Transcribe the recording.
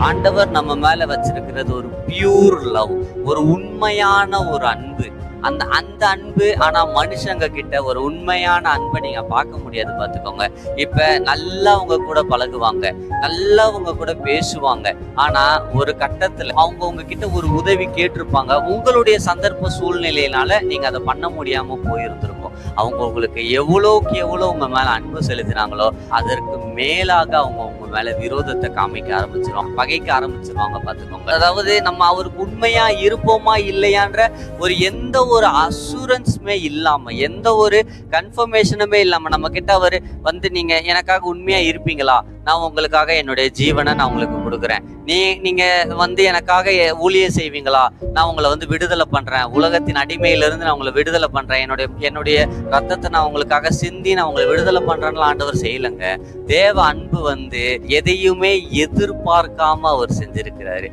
ஆண்டவர் நம்ம மேல வச்சிருக்கிறது ஒரு பியூர் லவ், ஒரு உண்மையான ஒரு அன்பு. அந்த அந்த அன்பு ஆனா மனுஷங்க கிட்ட ஒரு உண்மையான அன்பை நீங்க பார்க்க முடியாது. பார்த்துக்கோங்க. இப்ப நல்லா அவங்க கூட பழகுவாங்க, நல்லா அவங்க கூட பேசுவாங்க. ஆனா ஒரு கட்டத்துல அவங்க உங்ககிட்ட ஒரு உதவி கேட்டிருப்பாங்க. உங்களுடைய சந்தர்ப்ப சூழ்நிலையினால நீங்க அதை பண்ண முடியாம போயிருந்திருக்கும். அவங்க உங்களுக்கு எவ்வளோக்கு எவ்வளோ உங்க மேல அன்பு செலுத்தினாங்களோ அதற்கு மேலாக அவங்க உங்க மேல விரோதத்தை காமிக்க ஆரம்பிச்சிருவாங்க, பகைக்க ஆரம்பிச்சிருவாங்க. பார்த்துக்கோங்க. அதாவது நம்ம அவருக்கு உண்மையா இருப்போமா இல்லையான்ற ஒரு எந்த ஒரு அசூரன்ஸுமே இல்லாம, எந்த ஒரு கன்ஃபர்மேஷனுமே இல்லாம நம்ம கிட்ட அவர் வந்து நீங்க எனக்காக உண்மையா இருப்பீங்களா, நான் உங்களுக்காக என்னுடைய ஜீவனை நான் உங்களுக்கு கொடுக்குறேன், நீங்க வந்து எனக்காக ஊழியம் செய்வீங்களா, நான் உங்களை வந்து விடுதலை பண்றேன், உலகத்தின் அடிமையிலிருந்து நான் உங்களை விடுதலை பண்றேன், என்னுடைய ரத்தத்தை நான் உங்களுக்காக சிந்தி நான் உங்களை விடுதலை பண்றேன்னு ஆண்டவர் செய்யலைங்க. தேவ அன்பு வந்து எதையுமே எதிர்பார்க்காம அவர் செஞ்சிருக்கிறாரு.